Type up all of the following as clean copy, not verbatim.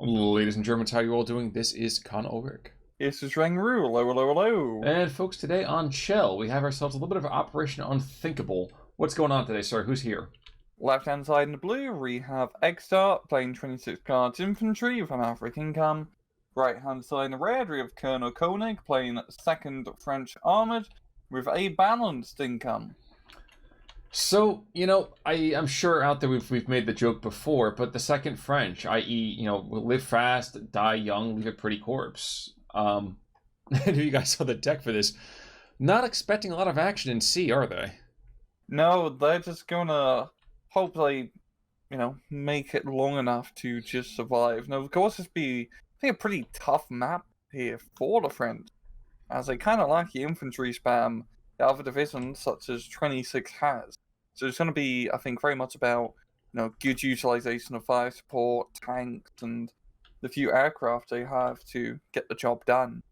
Ladies and Germans, how you all doing? This is Col Koenig. This is Rangru. Hello, hello, hello. And folks, today on Tsel, we have ourselves a little bit of Operation Unthinkable. What's going on today, sir? Who's here? Left hand side in the blue, we have Xstark playing 26 cards infantry with a Maverick income. Right hand side in the red, we have Col Koenig playing 2nd French armored with a balanced income. So, I'm sure out there we've made the joke before, but the 2nd French, i.e., live fast, die young, leave a pretty corpse. I know you guys saw the deck for this. Not expecting a lot of action in C, are they? No, they're just gonna hope they, make it long enough to just survive. Now, of course, this be, I think, a pretty tough map here for the French, as they kind of lack the infantry spam that other divisions such as 26 has. So it's going to be, I think, very much about, good utilization of fire support, tanks, and the few aircraft they have to get the job done.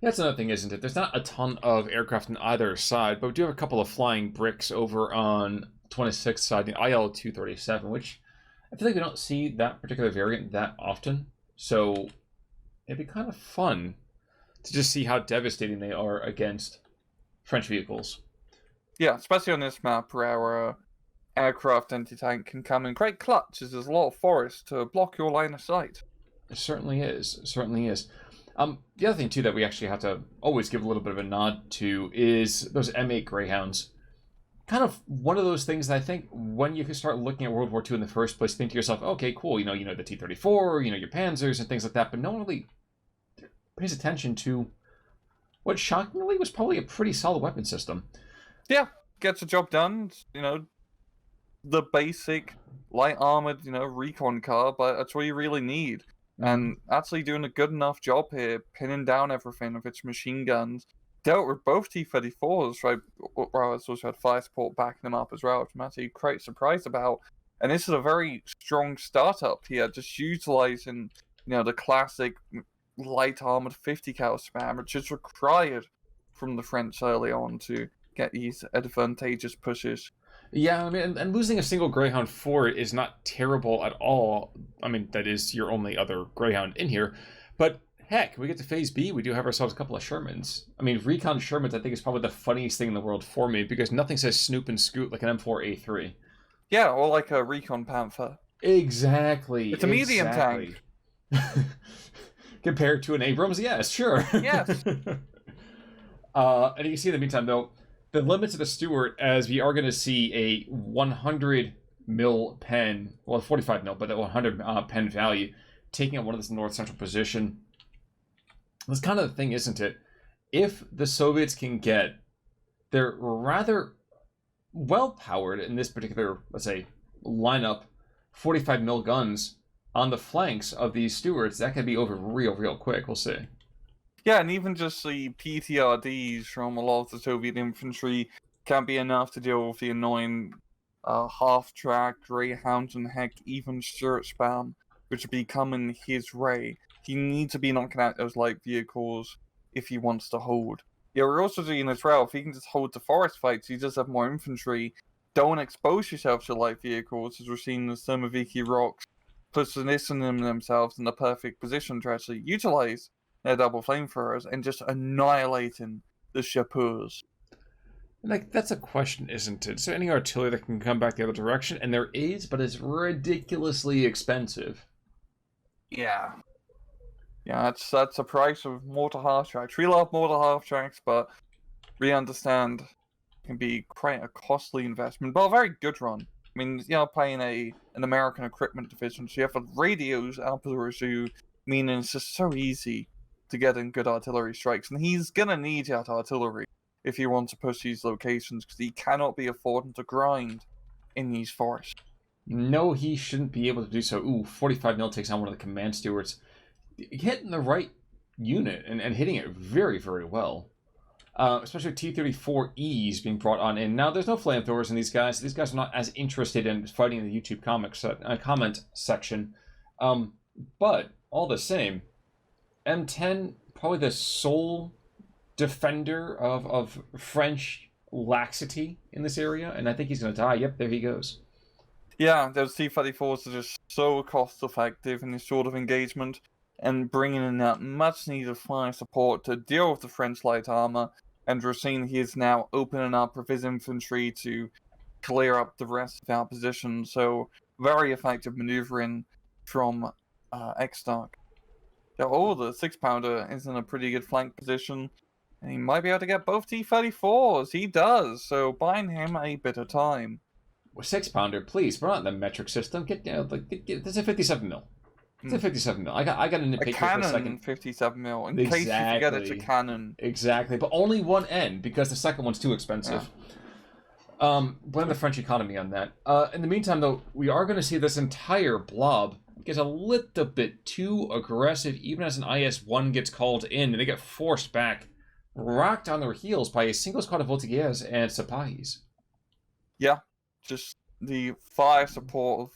That's another thing, isn't it? There's not a ton of aircraft on either side, but we do have a couple of flying bricks over on 26th side, the IL-237, which I feel like we don't see that particular variant that often. So it'd be kind of fun to just see how devastating they are against French vehicles. Yeah, especially on this map where our aircraft anti-tank can come in great clutch, as there's a lot of forest to block your line of sight. It certainly is. It certainly is. The other thing, too, that we actually have to always give a little bit of a nod to is those M8 Greyhounds. Kind of one of those things that I think when you start looking at World War II in the first place, think to yourself, okay, cool, the T-34, your Panzers and things like that, but no one really pays attention to what shockingly was probably a pretty solid weapon system. Yeah, gets the job done, the basic light armored, recon car, but that's what you really need. And actually doing a good enough job here, pinning down everything with its machine guns. Dealt with both T-34s, right? Well, it's also had fire support backing them up as well, which I'm actually quite surprised about. And this is a very strong startup here, just utilizing, the classic light armored 50 cal spam, which is required from the French early on to get these advantageous pushes. Yeah, I mean, and losing a single Greyhound for it is not terrible at all. I mean, that is your only other Greyhound in here. But heck, we get to Phase B, we do have ourselves a couple of Shermans. I mean, Recon Shermans, I think, is probably the funniest thing in the world for me, because nothing says snoop and scoot like an M4A3. Yeah, or like a Recon Panther. Exactly. It's a medium tank. Compared to an Abrams, yes, sure. Yes. And you can see in the meantime, though, the limits of the Stuart, as we are going to see a 100 mil pen, well, 45 mil, but a 100 pen value, taking up one of this north central position. That's kind of the thing, isn't it? If the Soviets can get their rather well-powered, in this particular, let's say, lineup, 45 mil guns on the flanks of these Stuarts, that could be over real quick. We'll see. Yeah, and even just the PTRDs from a lot of the Soviet infantry can be enough to deal with the annoying half-track, Greyhounds, and heck, even Stuart spam, which would be coming his way. He needs to be knocking out those light vehicles if he wants to hold. Yeah, we're also seeing as well, if he can just hold the forest fights, he does have more infantry. Don't expose yourself to light vehicles, as we're seeing the Sturmoviki Rocks positioning themselves in the perfect position to actually utilize their double flamethrowers and just annihilating the chapeaus. Like, that's a question, isn't it? Is there any artillery that can come back the other direction? And there is, but it's ridiculously expensive. Yeah. Yeah, that's the price of mortar half tracks. We love mortar half tracks, but we understand it can be quite a costly investment, but a very good run. I mean, playing an American equipment division, so you have radios out the wazoo, meaning it's just so easy to get in good artillery strikes, and he's gonna need that artillery if he wants to push these locations, because he cannot be affording to grind in these forests. No, he shouldn't be able to do so. Ooh, 45 mil takes on one of the command stewards. Hitting the right unit and hitting it very well. Especially with T-34Es being brought on in. Now, there's no flamethrowers in these guys. These guys are not as interested in fighting in the YouTube comment section. But, all the same, M10, probably the sole defender of French laxity in this area, and I think he's going to die. Yep, there he goes. Yeah, those T-34s are just so cost-effective in this sort of engagement, and bringing in that much-needed fire support to deal with the French light armor, and we're seeing he is now opening up with his infantry to clear up the rest of our position, so very effective maneuvering from Xstark. Yeah, oh, the 6-pounder is in a pretty good flank position, and he might be able to get both T-34s. He does, so buying him a bit of time. 6-pounder, please. We're not in the metric system. This is a 57 mil. It's a 57 mil. I got to A nitpick here for a cannon second. 57 mil. In case you forget it's a cannon. Exactly, but only one end because the second one's too expensive. Blame the French economy on that. In the meantime, though, we are going to see this entire blob get a little bit too aggressive, even as an IS-1 gets called in, and they get forced back, rocked on their heels by a single squad of voltigeurs and Sipahis. Yeah, just the fire support of,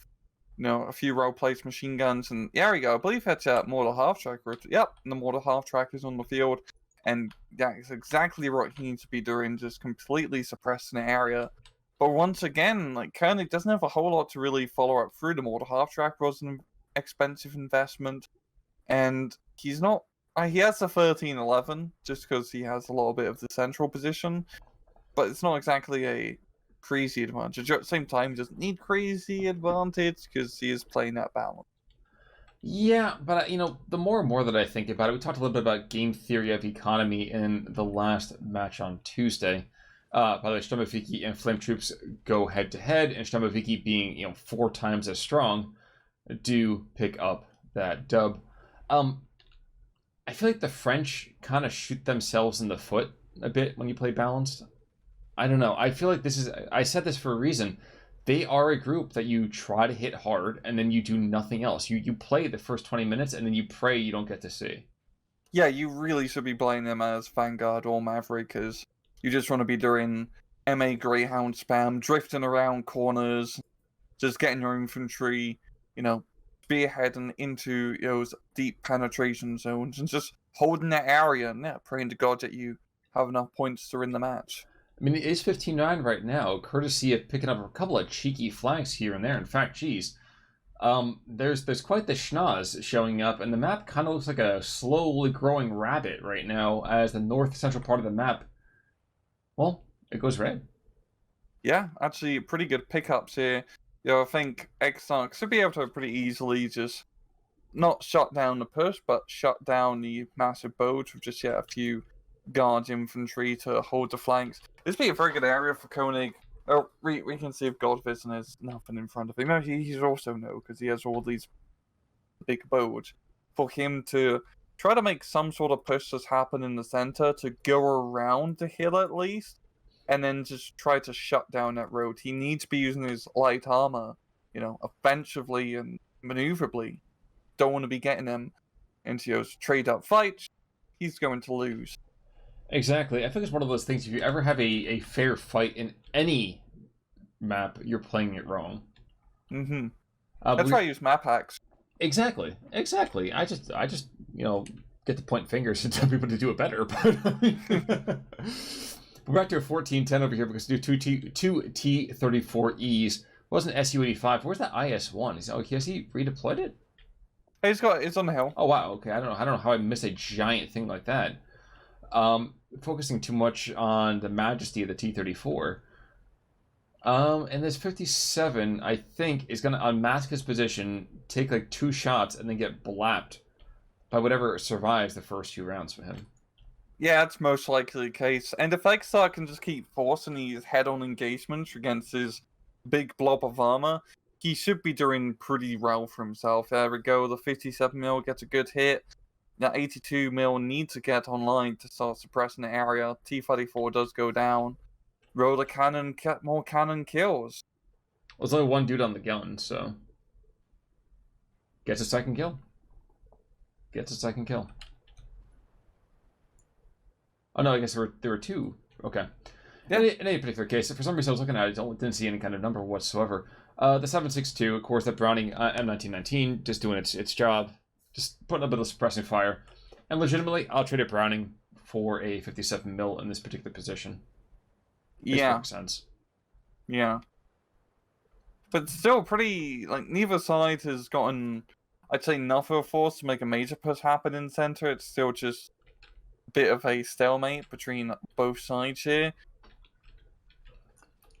a few row-placed machine guns, and there we go. I believe that's a mortar half-track. Yep, the mortar half-track is on the field, and that is exactly what he needs to be doing, just completely suppressing the area. But once again, Koenig doesn't have a whole lot to really follow up through. The mortar half-track was an expensive investment, and he's not. He has the 13-11 just because he has a little bit of the central position, but it's not exactly a crazy advantage. At the same time, he doesn't need crazy advantage because he is playing that balance. Yeah, but the more and more that I think about it, we talked a little bit about game theory of economy in the last match on Tuesday. By the way, Sturmoviki and Flame Troops go head to head, and Sturmoviki being 4 times as strong, do pick up that dub. I feel like the French kind of shoot themselves in the foot a bit when you play balanced. I don't know. I feel like I said this for a reason. They are a group that you try to hit hard, and then you do nothing else. You play the first 20 minutes, and then you pray you don't get to see. Yeah, you really should be playing them as Vanguard or Maverick, because you just want to be doing MA Greyhound spam, drifting around corners, just getting your infantry, spearheading into those deep penetration zones, and just holding that area, and praying to God that you have enough points to win the match. I mean, it is 15-9 right now, courtesy of picking up a couple of cheeky flanks here and there. In fact, geez, there's quite the schnoz showing up, and the map kind of looks like a slowly growing rabbit right now, as the north central part of the map, well, it goes red. Yeah, actually, pretty good pickups here. I think Xstark should be able to pretty easily just not shut down the push, but shut down the massive boats with just a few guard infantry to hold the flanks. This would be a very good area for Koenig. Oh, we can see if Godvision has nothing in front of him. No, he's also no, because he has all these big boats. For him to try to make some sort of push just happen in the center to go around the hill at least, and then just try to shut down that road. He needs to be using his light armor, offensively and maneuverably. Don't want to be getting them into those trade-up fights. He's going to lose. Exactly. I think it's one of those things, if you ever have a fair fight in any map, you're playing it wrong. Mm-hmm. That's why I use map hacks. Exactly. I just get to point fingers and tell people to do it better. But we're back to a 14-10 over here because we do two T-34Es. Wasn't SU-85. Where's that IS-1? Has he redeployed it? It's on the hill. Oh wow, okay. I don't know how I missed a giant thing like that. Focusing too much on the majesty of the T-34. And this 57, I think, is going to unmask his position, take 2 shots, and then get blapped by whatever survives the first 2 rounds for him. Yeah, that's most likely the case. And if Xstark can just keep forcing these head-on engagements against his big blob of armor, he should be doing pretty well for himself. There we go, the 57mm gets a good hit. That 82mm needs to get online to start suppressing the area. T-34 does go down. Roll the cannon, get more cannon kills. Well, there's only one dude on the gun, so... Gets a second kill. Oh no, I guess there were 2. Okay. Yeah. In any particular case, for some reason I was looking at it, didn't see any kind of number whatsoever. The 7.62, of course, that Browning M1919, just doing its job. Just putting a bit of suppressing fire. And legitimately, I'll trade a Browning for a 57mm in this particular position. Makes perfect sense. Yeah. But still pretty, like, neither side has gotten, I'd say, enough of a force to make a major push happen in center. It's still just a bit of a stalemate between both sides here.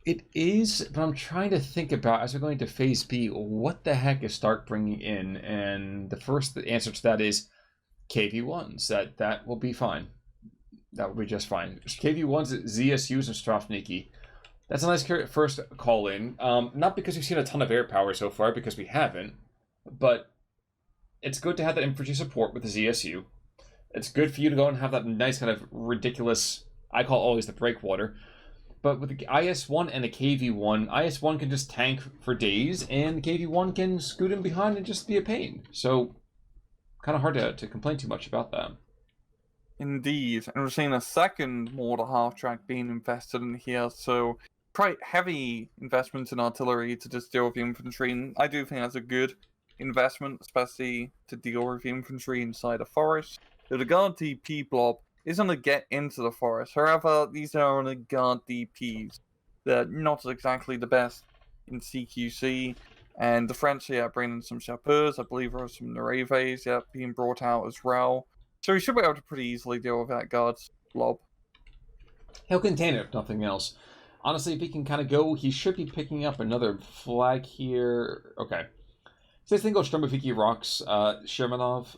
It is, but I'm trying to think about, as we're going to phase B, what the heck is Stark bringing in? And the first answer to that is KV1s. That will be fine. That will be just fine. KV1s, ZSUs, and Strafniki. That's a nice first call in. Not because we've seen a ton of air power so far, because we haven't, but it's good to have that infantry support with the ZSU. It's good for you to go and have that nice kind of ridiculous, I call it always the breakwater. But with the IS-1 and the KV-1, IS-1 can just tank for days, and the KV-1 can scoot in behind and just be a pain. So, kind of hard to complain too much about that. Indeed, and we're seeing a second mortar half-track being invested in here, so quite heavy investments in artillery to just deal with the infantry, and I do think that's a good investment, especially to deal with the infantry inside a forest. The guard DP blob is going to get into the forest. However, these are only guard DPs. They're not exactly the best in CQC. And the French here bringing some Chapeaux. I believe there are some Nereves being brought out as well. So we should be able to pretty easily deal with that guard's blob. He'll contain it, if nothing else. Honestly, if he can kind of go, he should be picking up another flag here. Okay. So this thing goes Stromboviki rocks Shermanov.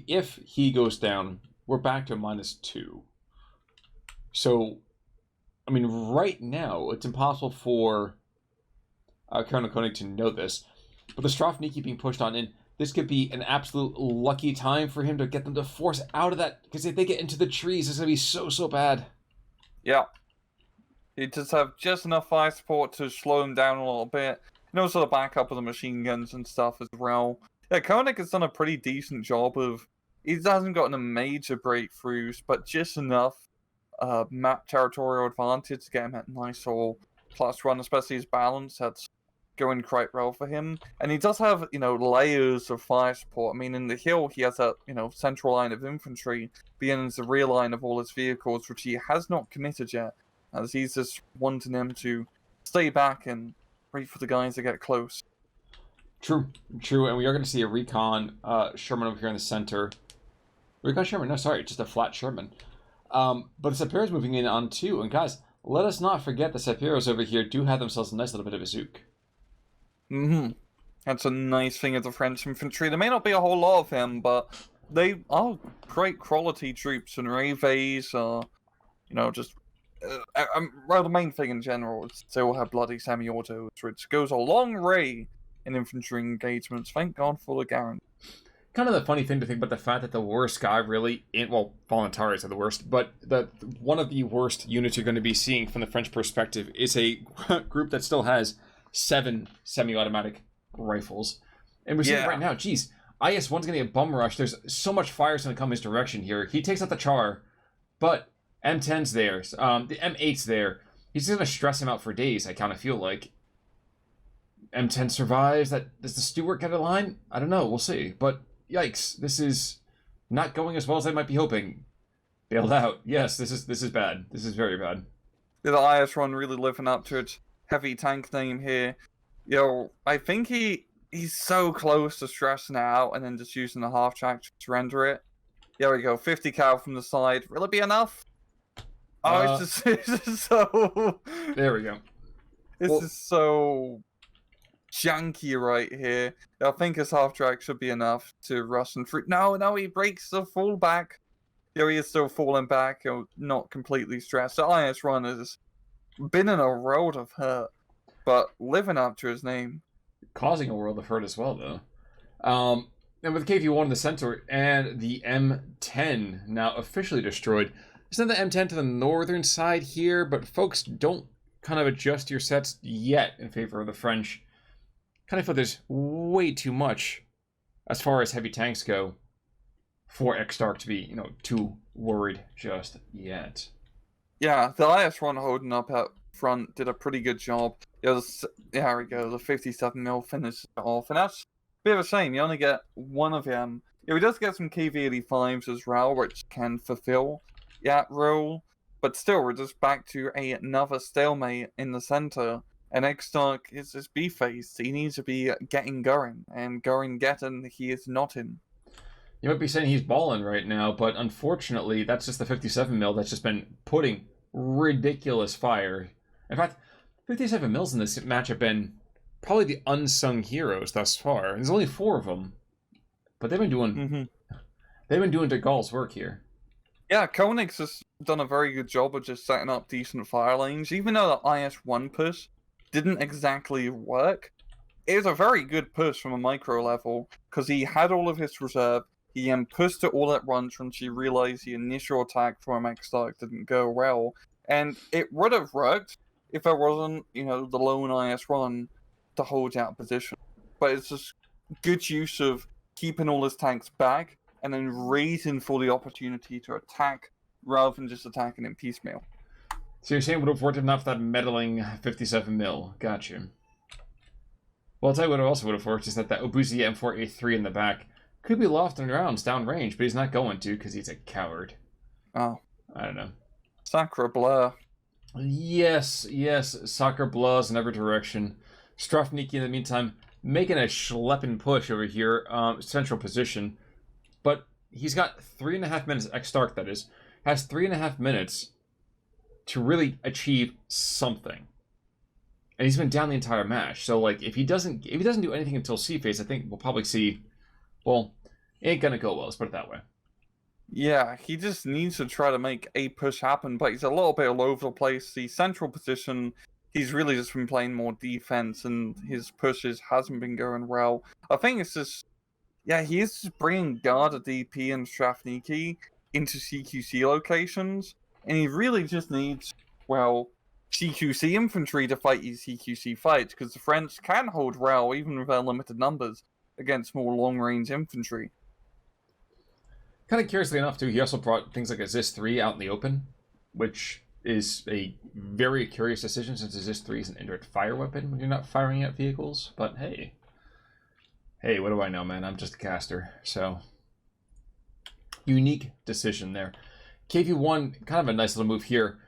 If he goes down, we're back to -2. So, I mean, right now, it's impossible for Col Koenig to know this, but the Strafniki being pushed on in, this could be an absolute lucky time for him to get them to force out of that, because if they get into the trees, it's going to be so bad. Yeah. You just have just enough fire support to slow him down a little bit, and also the backup of the machine guns and stuff as well. Yeah, Koenig has done a pretty decent job of, he hasn't gotten a major breakthroughs, but just enough map territorial advantage to get him at nice all +1, especially his balance. That's going quite well for him. And he does have, layers of fire support. I mean, in the hill, he has a, central line of infantry being the rear line of all his vehicles, which he has not committed yet, as he's just wanting them to stay back and wait for the guys to get close. True, and we are going to see a recon Sherman over here in the center. Recon Sherman? No, sorry, just a flat Sherman. But the Saperos moving in on 2, and guys, let us not forget the Saperos over here do have themselves a nice little bit of a zook. That's a nice thing of the French infantry. There may not be a whole lot of them, but they are great quality troops, and Reves are, just... well, the main thing in general is they all have bloody semi-autos, which goes a long way in infantry engagements. Thank God for the guarantee. Kind of the funny thing to think about the fact that the worst guy really, Voluntaries are the worst, but one of the worst units you're going to be seeing from the French perspective is a group that still has 7 semi-automatic rifles. And we're seeing it right now. Geez, IS-1's going to get bum rush. There's so much fire's going to come his direction here. He takes out the Char, but M10's there. The M8's there. He's going to stress him out for days, I kind of feel like. M10 survives. Does the Stuart get a line? I don't know. We'll see. But yikes, this is not going as well as I might be hoping. Bailed out. Yes, this is bad. This is very bad. The IS-1 really living up to its heavy tank name here. I think he's so close to stressing out and then just using the half track to surrender it. There we go. 50 cal from the side. Will it be enough? Oh, it's just so... There we go. This is so janky right here. I think his half track should be enough to rush and through. No, he breaks the fall back. He is still falling back, not completely stressed. The IS-1 has been in a world of hurt, but living up to his name. Causing a world of hurt as well, though. And with KV-1 in the center and the M10 now officially destroyed, send the M10 to the northern side here, but folks, don't kind of adjust your sets yet in favor of the French. Kind of feel there's way too much as far as heavy tanks go for Xstark to be, too worried just yet. Yeah, the IS-1 holding up out front did a pretty good job. There we go, the 57mm finishes it off, and that's a bit of a shame. You only get one of them. Yeah, he does get some KV-85s as well, which can fulfill that role, but still, we're just back to another stalemate in the center, And Xstark is this B-phase. He needs to be getting going, and going getting he is not in. You might be saying he's balling right now, but unfortunately, that's just the 57 mil that's just been putting ridiculous fire. In fact, 57 mils in this match have been probably the unsung heroes thus far. There's only 4 of them, but they've been doing De Gaulle's work here. Yeah, Koenig's has done a very good job of just setting up decent fire lanes, even though the IS-1 push didn't exactly work. It was a very good push from a micro level, because he had all of his reserve, he pushed it all at once once he realized the initial attack from Xstark didn't go well, and it would have worked if there wasn't, the lone IS-1 to hold that position. But it's just good use of keeping all his tanks back, and then waiting for the opportunity to attack, rather than just attacking in piecemeal. So you're saying it would have worked enough that meddling 57 mil. Gotcha. Well, I'll tell you what also would have worked is that Obuzi M4A3 in the back could be lofting rounds downrange, but he's not going to because he's a coward. Oh. I don't know. Sacre bleu. Yes, soccer blahs in every direction. Strafniki, in the meantime, making a schlepping push over here, central position. But he's got 3.5 minutes, Xstark that is, has 3.5 minutes to really achieve something. And he's been down the entire match. So, like, if he doesn't do anything until C phase, I think we'll probably see, well, it ain't gonna go well, let's put it that way. Yeah, he just needs to try to make a push happen, but he's a little bit all over the place. The central position, he's really just been playing more defense, and his pushes hasn't been going well. I think it's just, he is just bringing Garda DP and Strafniki into CQC locations, and he really just needs, CQC infantry to fight these CQC fights, because the French can hold well, even with their limited numbers, against more long-range infantry. Kind of curiously enough, too, he also brought things like a Zis-3 out in the open, which is a very curious decision since a Zis-3 is an indirect fire weapon when you're not firing at vehicles. But hey, what do I know, man? I'm just a caster, so unique decision there. KV-1, kind of a nice little move here.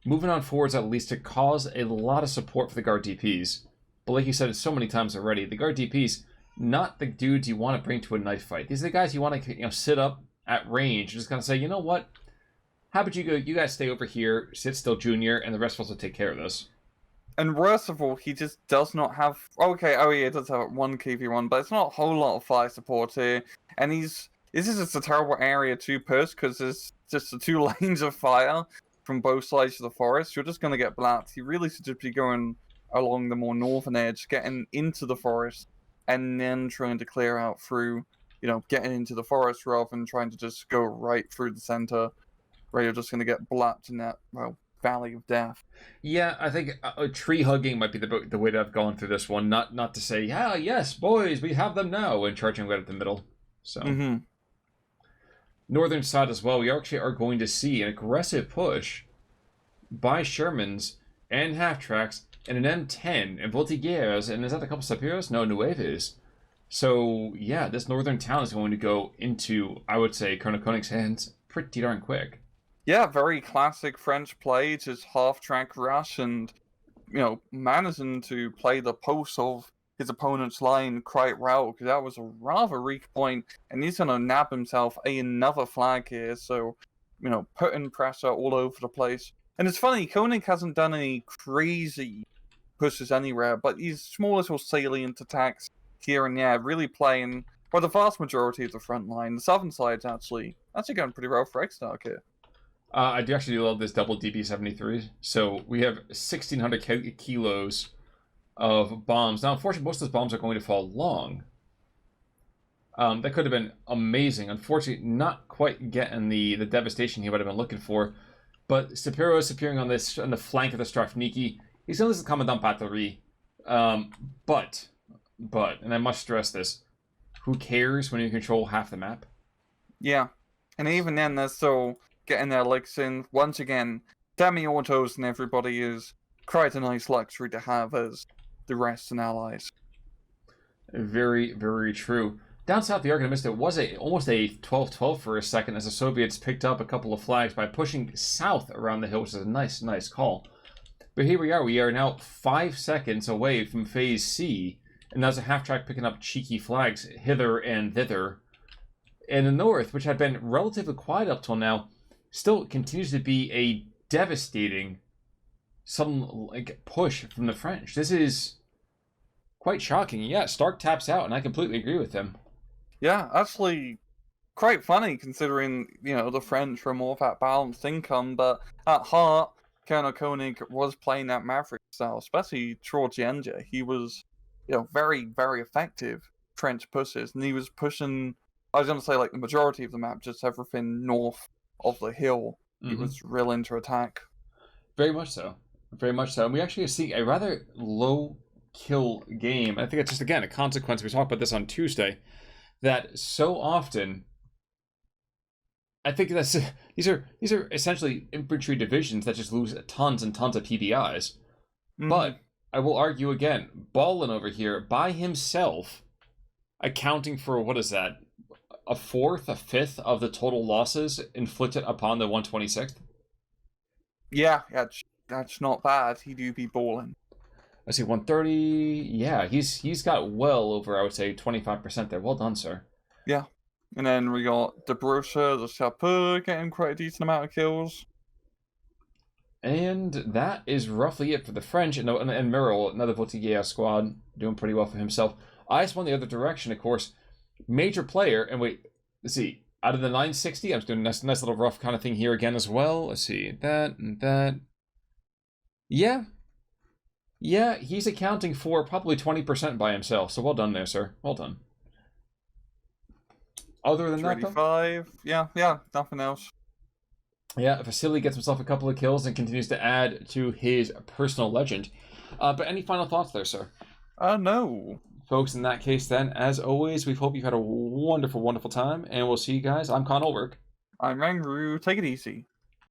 Moving on forwards at least to cause a lot of support for the guard DPs. But like you said so many times already, the guard DPs, not the dudes you want to bring to a knife fight. These are the guys you want to sit up at range, just kind of say, you know what? How about you guys stay over here, sit still, Junior, and the rest of us will take care of this. And worst of all, he just does not have... it does have 1 KV-1, but it's not a whole lot of fire support here. And this is just a terrible area to push, because there's just the 2 lanes of fire from both sides of the forest. You're just going to get blapped. He really should just be going along the more northern edge, getting into the forest, and then trying to clear out through, getting into the forest rather than trying to just go right through the center, where you're just going to get blapped in that, valley of death. Yeah, I think tree hugging might be the way to have gone through this one. Not to say, yes, boys, we have them now, and charging right at the middle. So, northern side as well, we actually are going to see an aggressive push by Shermans and half-tracks and an M10 and Voltigueres, and is that a couple Sapiros? No, Nueves. So, yeah, this northern town is going to go into, I would say, Col Koenig's hands pretty darn quick. Yeah, very classic French play, just half-track rush and, managing to play the pulse of his opponent's line quite well, because that was a rather weak point, and he's going to nab himself another flag here, so, putting pressure all over the place. And it's funny, Koenig hasn't done any crazy pushes anywhere, but these small little salient attacks here and there really playing, the vast majority of the front line. The southern side's actually going pretty well for Xstark here. I do actually love this double DB-73. So we have 1,600 kilos of bombs. Now, unfortunately, most of those bombs are going to fall long. That could have been amazing. Unfortunately, not quite getting the devastation he would have been looking for. But Sapiro is appearing on the flank of the Strafniki. He's going to lose the Commandant Batterie. But, and I must stress this, who cares when you control half the map? Yeah. And even then, they're still getting their licks in. Once again, semi-autos and everybody is quite a nice luxury to have as the rest and allies. Very, very true. Down south, the Argonne Mist, it was almost a 12-12 for a second as the Soviets picked up a couple of flags by pushing south around the hill, which is a nice call. But here we are. We are now 5 seconds away from Phase C, and there's a half-track picking up cheeky flags hither and thither. And the North, which had been relatively quiet up till now, still continues to be a devastating push from the French. This is quite shocking. Yeah, Stark taps out, and I completely agree with him. Yeah, actually, quite funny considering, the French were more of that balanced income, but at heart, Col Koenig was playing that Maverick style, especially towards the end. He was, very, very effective French pushes, and he was pushing, I was going to say, like, the majority of the map, just everything north of the hill. He was real into attack. Very much so. Very much so. And we actually see a rather low kill game. I think it's just, again, a consequence. We talked about this on Tuesday, that so often, I think these are essentially infantry divisions that just lose tons and tons of PBIs. But I will argue again, Ballin over here by himself, accounting for, what is that, a fourth, a fifth of the total losses inflicted upon the 126th? Yeah, that's not bad. He do be balling. I see 130. Yeah, he's got well over, I would say, 25% there. Well done, sir. Yeah. And then we got the Brosser, the Chapeau getting quite a decent amount of kills. And that is roughly it for the French. And Merrill, another Voltigeur squad, doing pretty well for himself. IS won the other direction, of course. Major player, and wait, let's see. Out of the 960, I'm just doing a nice little rough kind of thing here again as well. Let's see, that and that. Yeah, he's accounting for probably 20% by himself. So well done there, sir. Well done. Other than that, 25. Yeah, nothing else. Yeah, Vasily gets himself a couple of kills and continues to add to his personal legend. But any final thoughts there, sir? No. Folks, in that case, then, as always, we hope you've had a wonderful, wonderful time, and we'll see you guys. I'm Con Ulrich. I'm Rangru. Take it easy.